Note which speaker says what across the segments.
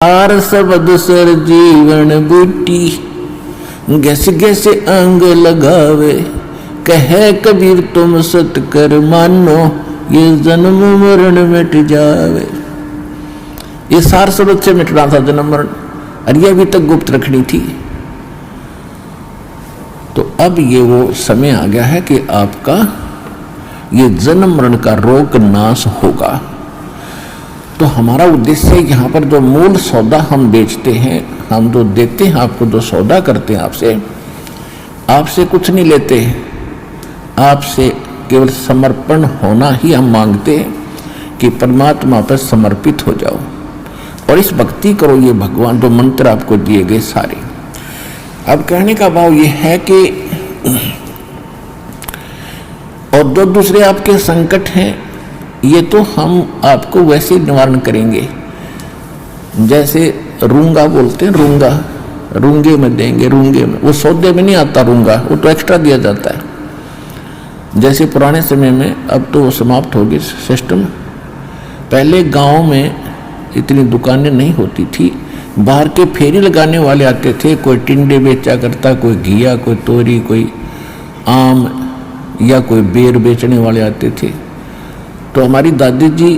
Speaker 1: हार शब्द सर जीवन बूटी, घस घस अंग लगावे, कहे कबीर तुम सत कर मानो, ये जन्म मरण मिट जावे। ये सार शब्द से मिट रहा था जन्म मरण, और ये अभी तक गुप्त रखनी थी। तो अब ये वो समय आ गया है कि आपका ये जन्म मरण का रोग नाश होगा। तो हमारा उद्देश्य यहाँ पर जो मूल सौदा हम बेचते हैं, हम जो देते हैं आपको, जो सौदा करते हैं आपसे कुछ नहीं लेते, आपसे केवल समर्पण होना ही हम मांगते हैं कि परमात्मा पर समर्पित हो जाओ और इस भक्ति करो। ये भगवान जो मंत्र आपको दिए गए सारे। अब कहने का भाव ये है कि और जो दूसरे आपके संकट हैं, ये तो हम आपको वैसे निवारण करेंगे। जैसे रूंगा बोलते हैं, रूंगा रूंगे में देंगे, रूंगे में, वो सौदे में नहीं आता रूंगा, वो तो एक्स्ट्रा दिया जाता है। जैसे पुराने समय में, अब तो वो समाप्त हो गई सिस्टम। पहले गांव में इतनी दुकानें नहीं होती थी, बाहर के फेरी लगाने वाले आते थे, कोई टिंडे बेचा करता, कोई घिया, कोई तोरी, कोई आम या कोई बेर बेचने वाले आते थे। तो हमारी दादी जी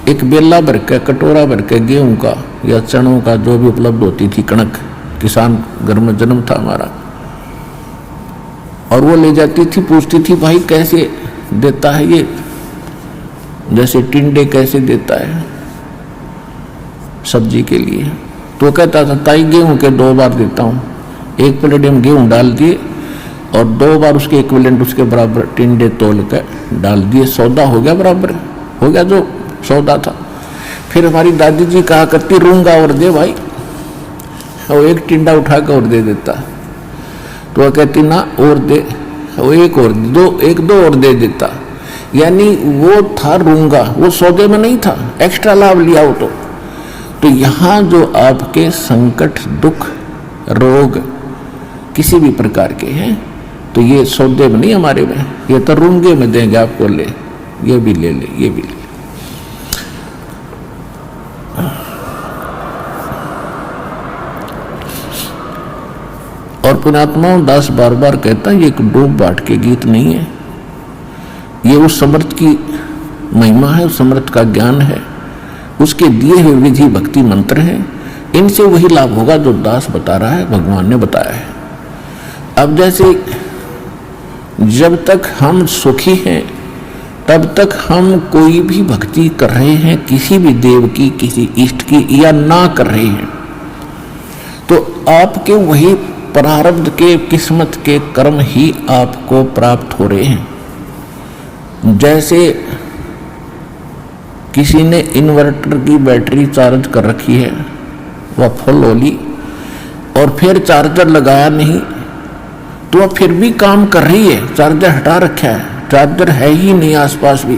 Speaker 1: एक बेला भर के, कटोरा भर के गेहूँ का या चनों का जो भी उपलब्ध होती थी, कणक, किसान घर में जन्म था हमारा, और वो ले जाती थी, पूछती थी भाई कैसे देता है ये, जैसे टिंडे कैसे देता है सब्जी के लिए। तो कहता था ताई गेहूं के 2 बार देता हूँ, 1 प्लेट में गेहूं डाल दिए और 2 बार उसके इक्विवेलेंट उसके बराबर टिंडे तोल कर डाल दिए, सौदा हो गया, बराबर हो गया जो सौदा था। फिर हमारी दादी जी कहा करती रूंगा और दे भाई, और 1 टिंडा उठा कर और दे देता। तो वह कहती ना और दे, वो 1 और दो, 1-2 और दे देता। यानी वो था रूंगा, वो सौदे में नहीं था, एक्स्ट्रा लाभ लिया वो तो यहाँ जो आपके संकट, दुख, रोग किसी भी प्रकार के हैं, तो ये सौदे में नहीं हमारे में, ये तो रूंगे में देंगे आपको, ले ये भी ले ले, ये भी ले। और पुण्यात्मा दास बार बार कहता है ये एक डूब बाट के गीत नहीं है, ये उस समर्थ की महिमा है, उस समर्थ का ज्ञान है, उसके दिए हुए विधि भक्ति मंत्र हैं। इनसे वही लाभ होगा जो दास बता रहा है, भगवान ने बताया है। अब जैसे जब तक हम सुखी हैं तब तक हम कोई भी भक्ति कर रहे हैं, किसी भी देव की, किसी इष्ट की, या ना कर रहे हैं, तो आपके वही प्रारब्ध के, किस्मत के कर्म ही आपको प्राप्त हो रहे हैं। जैसे किसी ने इन्वर्टर की बैटरी चार्ज कर रखी है, वह फुल हो ली, और फिर चार्जर लगाया नहीं, तो वह फिर भी काम कर रही है, चार्जर हटा रखा है, चार्जर है ही नहीं आसपास भी,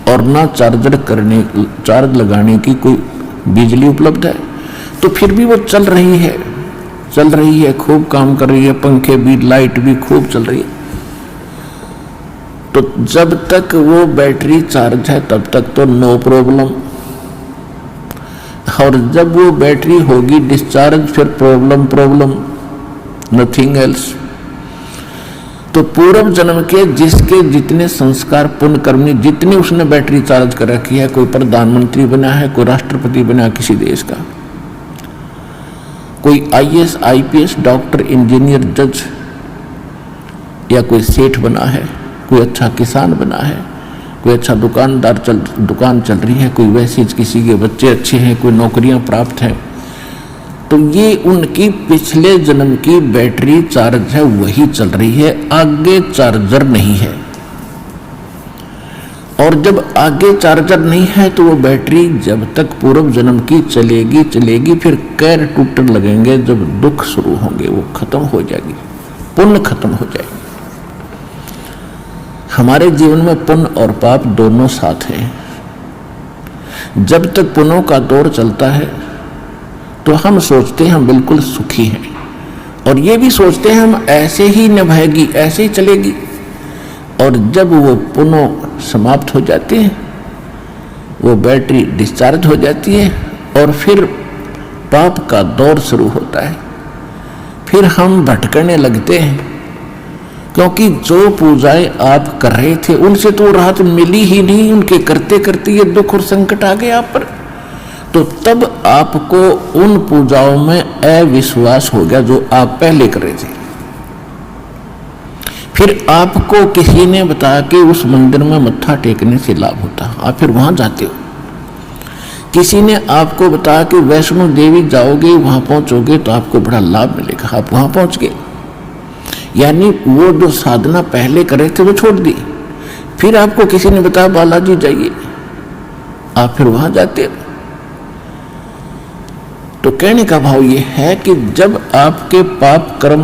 Speaker 1: और ना चार्ज लगाने की कोई बिजली उपलब्ध है, तो फिर भी वो चल रही है, खूब काम कर रही है, पंखे भी, लाइट भी खूब चल रही है। तो जब तक वो बैटरी चार्ज है तब तक तो नो प्रॉब्लम, और जब वो बैटरी होगी डिस्चार्ज, फिर प्रॉब्लम, नथिंग एल्स। तो पूर्व जन्म के जिसके जितने संस्कार, पुण्य कर्मी, जितनी उसने बैटरी चार्ज कर रखी है, कोई प्रधानमंत्री बना है, कोई राष्ट्रपति बना किसी देश का, कोई IAS, IPS, डॉक्टर, इंजीनियर, जज, या कोई सेठ बना है, कोई अच्छा किसान बना है, कोई अच्छा दुकान चल रही है, कोई वैसे किसी के बच्चे अच्छे हैं, कोई नौकरियां प्राप्त हैं, तो ये उनकी पिछले जन्म की बैटरी चार्ज है, वही चल रही है, आगे चार्जर नहीं है। और जब आगे चार्जर नहीं है तो वो बैटरी जब तक पूर्व जन्म की चलेगी, फिर कैर टूटने लगेंगे, जब दुख शुरू होंगे वो खत्म हो जाएगी, पुण्य खत्म हो जाएगी। हमारे जीवन में पुण्य और पाप दोनों साथ हैं। जब तक पुण्यों का दौर चलता है तो हम सोचते हैं हम बिल्कुल सुखी हैं, और ये भी सोचते हैं हम ऐसे ही निभाएगी, ऐसे ही चलेगी। और जब वो पुण्य समाप्त हो जाते हैं, वो बैटरी डिस्चार्ज हो जाती है, और फिर पाप का दौर शुरू होता है। फिर हम भटकने लगते हैं, क्योंकि जो पूजाएं आप कर रहे थे उनसे तो राहत मिली ही नहीं, उनके करते करते ये दुख और संकट आ गए आप पर। तो तब आपको उन पूजाओं में अविश्वास हो गया जो आप पहले कर रहे थे। फिर आपको किसी ने बताया कि उस मंदिर में मत्था टेकने से लाभ होता, आप फिर वहां जाते हो। किसी ने आपको बताया कि वैष्णो देवी जाओगे, वहां पहुंचोगे तो आपको बड़ा लाभ मिलेगा, आप वहां पहुंच गए। यानी वो जो साधना पहले कर रहे थे वो छोड़ दी। फिर आपको किसी ने बताया बालाजी जाइए, आप फिर वहां जाते हो। तो कहने का भाव ये है कि जब आपके पाप कर्म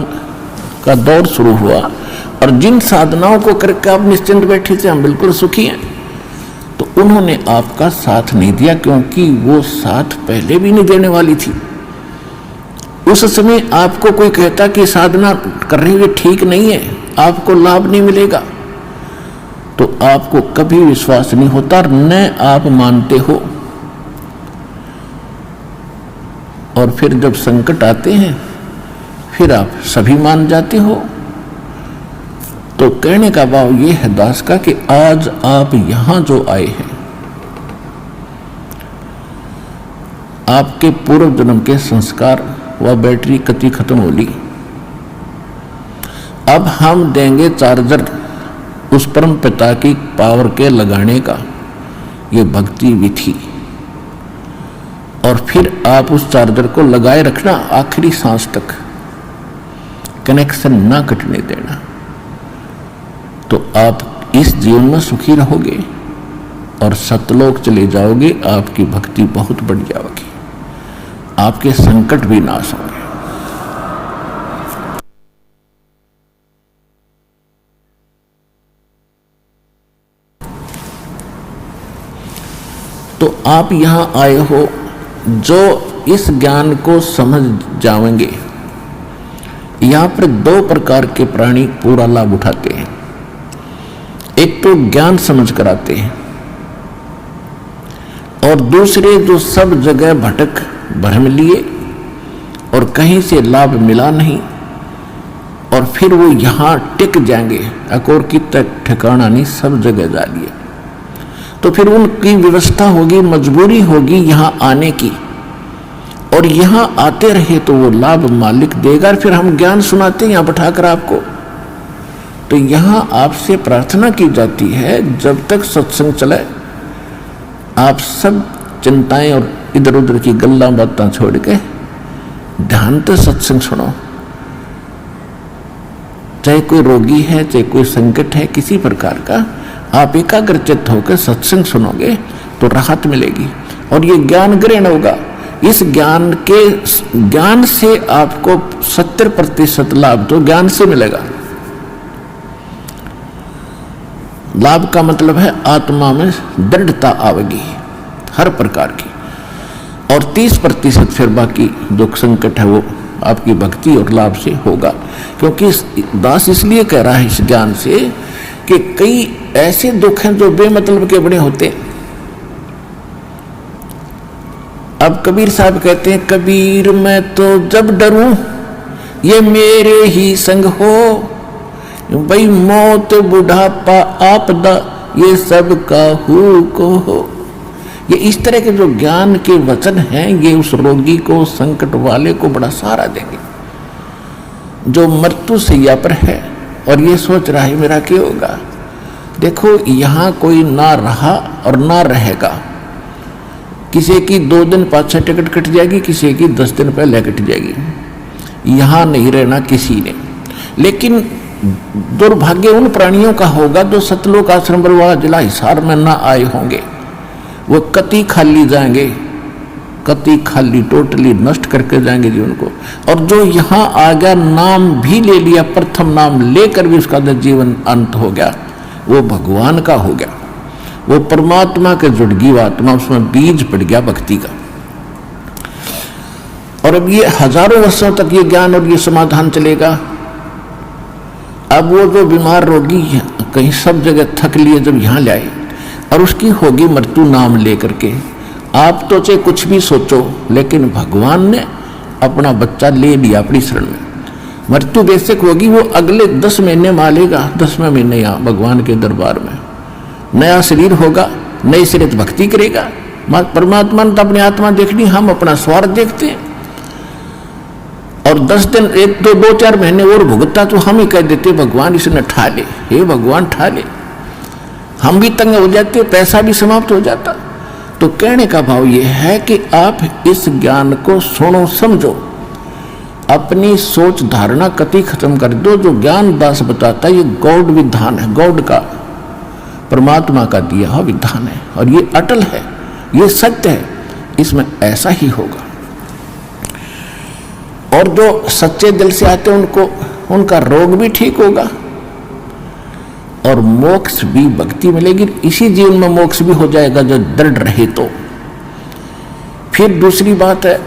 Speaker 1: का दौर शुरू हुआ और जिन साधनाओं को करके आप निश्चिंत बैठे थे, हम बिल्कुल सुखी हैं, तो उन्होंने आपका साथ नहीं दिया, क्योंकि वो साथ पहले भी नहीं देने वाली थी। उस समय आपको कोई कहता कि साधना कर रही है ठीक नहीं है, आपको लाभ नहीं मिलेगा, तो आपको कभी विश्वास नहीं होता, न आप मानते हो। और फिर जब संकट आते हैं फिर आप सभी मान जाते हो। तो कहने का भाव ये है दास का कि आज आप यहां जो आए हैं, आपके पूर्व जन्म के संस्कार व बैटरी कति खत्म हो ली। अब हम देंगे चार्जर उस परम पिता की पावर के लगाने का, ये भक्ति विधि। और फिर आप उस चार्जर को लगाए रखना आखिरी सांस तक, कनेक्शन ना कटने देना, तो आप इस जीवन में सुखी रहोगे और सतलोक चले जाओगे। आपकी भक्ति बहुत बढ़ जाएगी, आपके संकट भी नाश होंगे। तो आप यहां आए हो जो इस ज्ञान को समझ जाएंगे। यहां पर दो प्रकार के प्राणी पूरा लाभ उठाते हैं। एक तो ज्ञान समझ कर आते हैं, और दूसरे जो सब जगह भटक भ्रम लिए और कहीं से लाभ मिला नहीं, और फिर वो यहां टिक जाएंगे, अकोर की तक ठिकाना नहीं, सब जगह जा लिए। तो फिर उनकी व्यवस्था होगी, मजबूरी होगी यहां आने की, और यहां आते रहे तो वो लाभ मालिक देगा। फिर हम ज्ञान सुनाते हैं यहां बैठाकर आपको। तो यहां आपसे प्रार्थना की जाती है, जब तक सत्संग चले आप सब चिंताएं और इधर उधर की गल्ला बातें छोड़ के ध्यान से सत्संग सुनो। चाहे कोई रोगी है, चाहे कोई संकट है किसी प्रकार का, आप एकाग्रचित्त होकर सत्संग सुनोगे तो राहत मिलेगी और ये ज्ञान ग्रहण होगा। इस ज्ञान से आपको 70% लाभ तो ज्ञान से मिलेगा। लाभ का मतलब है आत्मा में दृढ़ता आवेगी हर प्रकार की, और 30% फिर बाकी दुख संकट है वो आपकी भक्ति और लाभ से होगा। क्योंकि दास इसलिए कह रहा है इस ज्ञान से कि कई ऐसे दुख हैं जो बेमतलब के बड़े होते हैं। अब कबीर साहब कहते हैं, कबीर मैं तो जब डरूं ये मेरे ही संग हो, भाई मौत बुढ़ापा आपदा ये सब काहू को हो। ये इस तरह के जो ज्ञान के वचन हैं, ये उस रोगी को, संकट वाले को बड़ा सहारा देंगे जो मृत्यु सैया पर है और ये सोच रहा है मेरा क्या होगा। देखो यहाँ कोई ना रहा और ना रहेगा। किसी की 2 दिन पाछे टिकट कट जाएगी, किसी की 10 दिन पहले कट जाएगी। यहाँ नहीं रहना किसी ने। लेकिन दुर्भाग्य उन प्राणियों का होगा जो सतलोक आश्रम बरवाड़ा जिला हिसार में ना आए होंगे। वो कति खाली जाएंगे, कति खाली टोटली नष्ट करके जाएंगे जीवन को। और जो यहाँ आ गया, नाम भी ले लिया, प्रथम नाम लेकर भी उसका जीवन अंत हो गया, वो भगवान का हो गया, वो परमात्मा के जुड़ गई आत्मा, उसमें बीज पड़ गया भक्ति का। और अब ये हजारों वर्षों तक ये ज्ञान और ये समाधान चलेगा। अब वो जो बीमार रोगी है, कहीं सब जगह थक लिए, जब यहाँ लाए और उसकी होगी मृत्यु नाम लेकर के, आप तो चाहे कुछ भी सोचो, लेकिन भगवान ने अपना बच्चा ले लिया अपनी शरण में। मृत्यु बेशक होगी, वो अगले 10 महीने मालेगा, 10वें महीने यहाँ भगवान के दरबार में नया शरीर होगा, नई सिरे भक्ति करेगा। परमात्मा ने तो अपनी आत्मा देखनी, हम अपना स्वार्थ देखते हैं। और 10 दिन, 2-4 महीने और भुगता तो हम ही कह देते भगवान इसने ठा ले, हे भगवान ठा ले। हम भी तंग हो जाते, पैसा भी समाप्त हो जाता। तो कहने का भाव यह है कि आप इस ज्ञान को सुनो, समझो, अपनी सोच धारणा कति खत्म कर दो। जो ज्ञान दास बताता है ये गॉड विधान है, गॉड का, परमात्मा का दिया हुआ विधान है, और ये अटल है, ये सत्य है, इसमें ऐसा ही होगा। और जो सच्चे दिल से आते हैं उनको, उनका रोग भी ठीक होगा और मोक्ष भी, भक्ति मिलेगी। इसी जीवन में मोक्ष भी हो जाएगा जो दृढ़ रहे तो। फिर दूसरी बात है,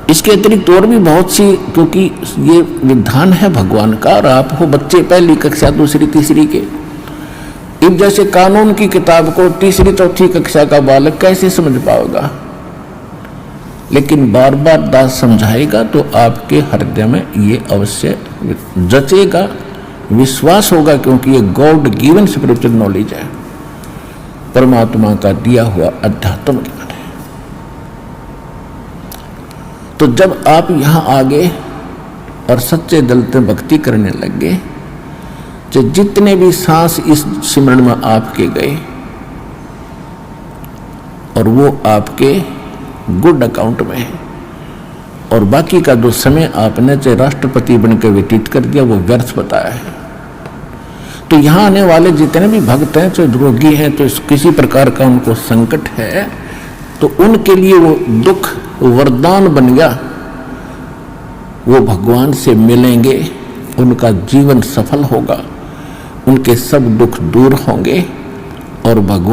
Speaker 1: इसके अतिरिक्त और भी बहुत सी, क्योंकि ये विधान है भगवान का, और आप हो बच्चे पहली कक्षा, दूसरी, तीसरी के। अब जैसे कानून की किताब को तीसरी चौथी कक्षा का बालक कैसे समझ पाएगा, लेकिन बार बार दास समझाएगा तो आपके हृदय में ये अवश्य जचेगा, विश्वास होगा, क्योंकि ये गॉड गिवन स्पिरिचुअल नॉलेज है, परमात्मा का दिया हुआ अध्यात्म ज्ञान है। तो जब आप यहाँ आ गए और सच्चे दिल से भक्ति करने लग गए, तो जितने भी सांस इस सिमरण में आपके गए और वो आपके गुड अकाउंट में है, और बाकी का जो समय आपने चाहे राष्ट्रपति बनकर व्यतीत कर दिया वो व्यर्थ बताया है। तो यहाँ आने वाले जितने भी भक्त हैं, चाहे रोगी हैं, तो किसी प्रकार का उनको संकट है, तो उनके लिए वो दुख वरदान बन गया। वो भगवान से मिलेंगे, उनका जीवन सफल होगा, उनके सब दुख दूर होंगे और भगवान